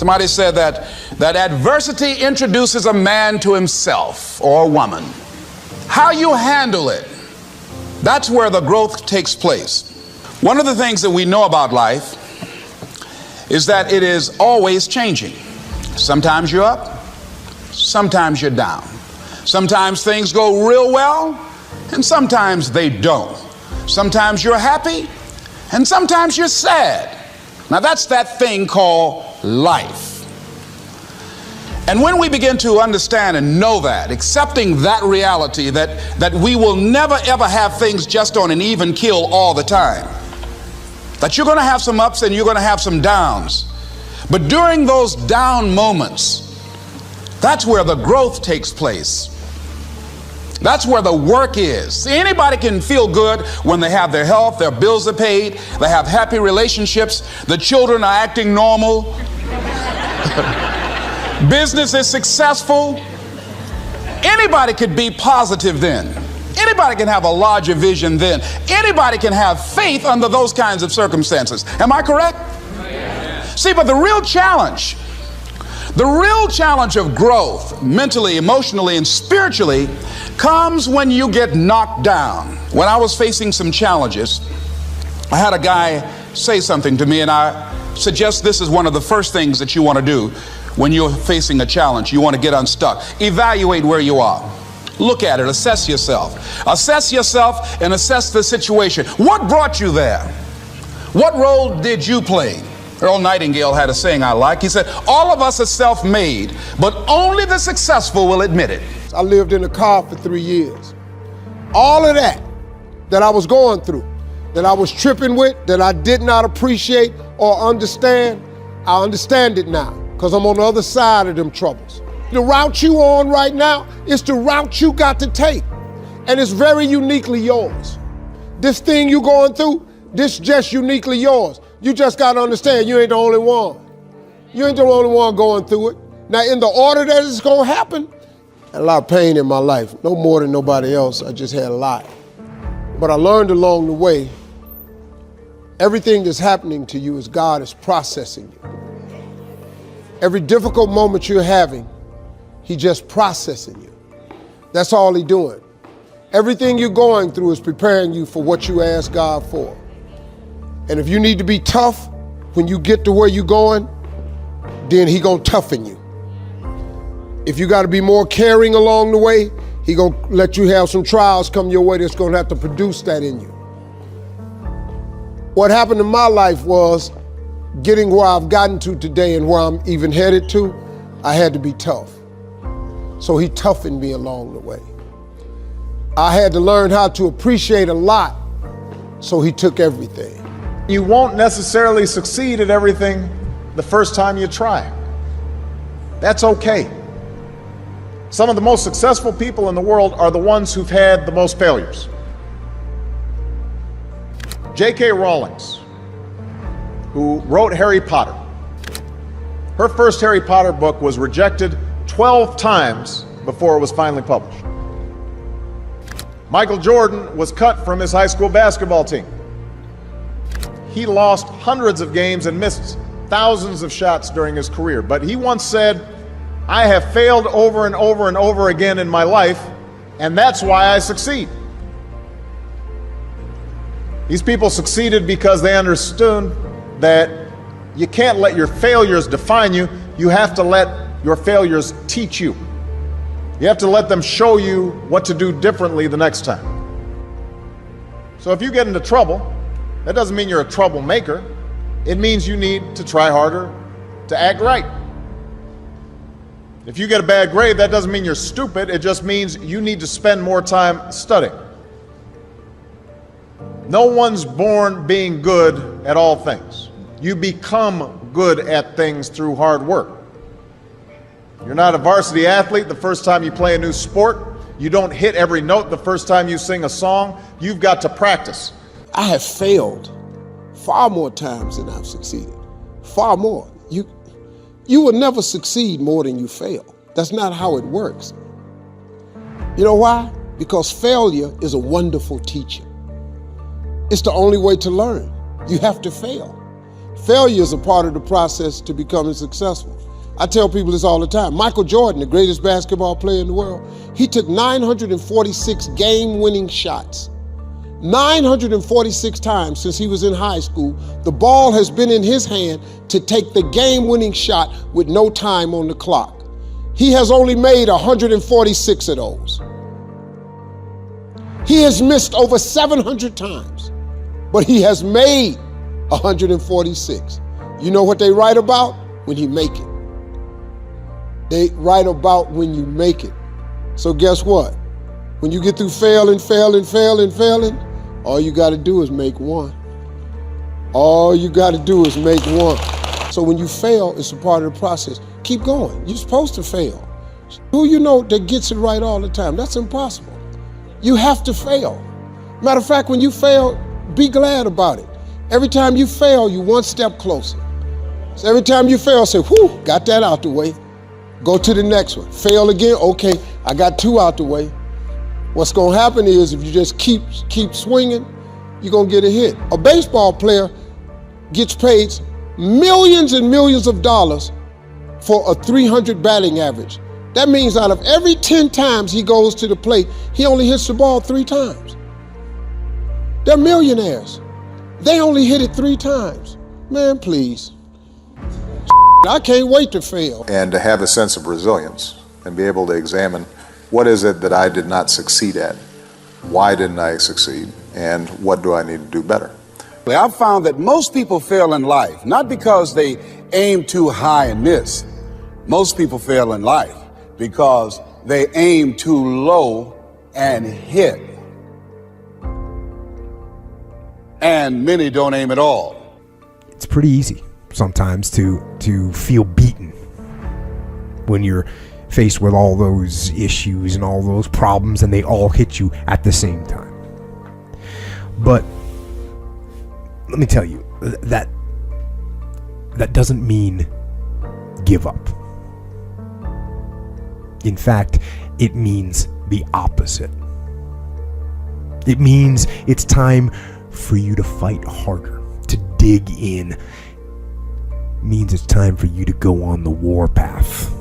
Somebody said that adversity introduces a man to himself or a woman. How you handle it, that's where the growth takes place. One of the things that we know about life is that it is always changing. Sometimes you're up, sometimes you're down. Sometimes things go real well, and sometimes they don't. Sometimes you're happy, and sometimes you're sad. Now that's that thing called life. And when we begin to understand and know that, accepting that reality that we will never ever have things just on an even keel all the time, that you're going to have some ups and you're going to have some downs, but during those down moments, that's where the growth takes place. That's where the work is. See, anybody can feel good when they have their health, their bills are paid, they have happy relationships, the children are acting normal, business is successful. Anybody could be positive then. Anybody can have a larger vision then. Anybody can have faith under those kinds of circumstances. Am I correct? Yes. See, but the real challenge of growth, mentally, emotionally, and spiritually, comes when you get knocked down. When I was facing some challenges, I had a guy say something to me, and I suggest this is one of the first things that you want to do when you're facing a challenge. You want to get unstuck. Evaluate where you are. Look at it. Assess yourself. Assess yourself and assess the situation. What brought you there? What role did you play? Earl Nightingale had a saying I like. He said, all of us are self-made, but only the successful will admit it. I lived in a car for 3 years. All of that I was going through, that I was tripping with, that I did not appreciate or understand, I understand it now because I'm on the other side of them troubles. The route you on right now is the route you got to take, and it's very uniquely yours. This thing you going through, this just uniquely yours. You just got to understand you ain't the only one. You ain't the only one going through it. Now, in the order that it's going to happen, I had a lot of pain in my life, no more than nobody else. I just had a lot. But I learned along the way, everything that's happening to you is God is processing you. Every difficult moment you're having, He just processing you. That's all He's doing. Everything you're going through is preparing you for what you ask God for. And if you need to be tough when you get to where you're going, then He gonna toughen you. If you gotta be more caring along the way, He gonna let you have some trials come your way that's gonna have to produce that in you. What happened in my life was getting where I've gotten to today and where I'm even headed to, I had to be tough. So He toughened me along the way. I had to learn how to appreciate a lot, so He took everything. You won't necessarily succeed at everything the first time you try. That's okay. Some of the most successful people in the world are the ones who've had the most failures. J.K. Rowling, who wrote Harry Potter, her first Harry Potter book was rejected 12 times before it was finally published. Michael Jordan was cut from his high school basketball team. He lost hundreds of games and missed thousands of shots during his career. But he once said, I have failed over and over and over again in my life, and that's why I succeed. These people succeeded because they understood that you can't let your failures define you. You have to let your failures teach you. You have to let them show you what to do differently the next time. So if you get into trouble, that doesn't mean you're a troublemaker. It means you need to try harder to act right. If you get a bad grade, that doesn't mean you're stupid. It just means you need to spend more time studying. No one's born being good at all things. You become good at things through hard work. You're not a varsity athlete the first time you play a new sport. You don't hit every note the first time you sing a song. You've got to practice. I have failed far more times than I've succeeded. Far more. You will never succeed more than you fail. That's not how it works. You know why? Because failure is a wonderful teacher. It's the only way to learn. You have to fail. Failure is a part of the process to becoming successful. I tell people this all the time. Michael Jordan, the greatest basketball player in the world, he took 946 game-winning shots. 946 times since he was in high school, the ball has been in his hand to take the game-winning shot with no time on the clock. He has only made 146 of those. He has missed over 700 times, but he has made 146. You know what they write about? When he make it. They write about when you make it. So guess what? When you get through failing, all you got to do is make one. All you got to do is make one. So when you fail, it's a part of the process. Keep going. You're supposed to fail. Who you know that gets it right all the time? That's impossible. You have to fail. Matter of fact, when you fail, be glad about it. Every time you fail, you're one step closer. So every time you fail, say, whew, got that out the way. Go to the next one. Fail again, okay, I got two out the way. What's gonna happen is if you just keep swinging, you're gonna get a hit. A baseball player gets paid millions and millions of dollars for a 300 batting average. That means out of every 10 times he goes to the plate, he only hits the ball 3 times. They're millionaires. They only hit it 3 times. Man, please. I can't wait to fail. And to have a sense of resilience and be able to examine what is it that I did not succeed at? Why didn't I succeed? And what do I need to do better? I've found that most people fail in life, not because they aim too high and miss. Most people fail in life because they aim too low and hit. And many don't aim at all. It's pretty easy sometimes to feel beaten when you're faced with all those issues and all those problems and they all hit you at the same time. But let me tell you, that doesn't mean give up. In fact, it means the opposite. It means it's time for you to fight harder, to dig in. It means it's time for you to go on the warpath.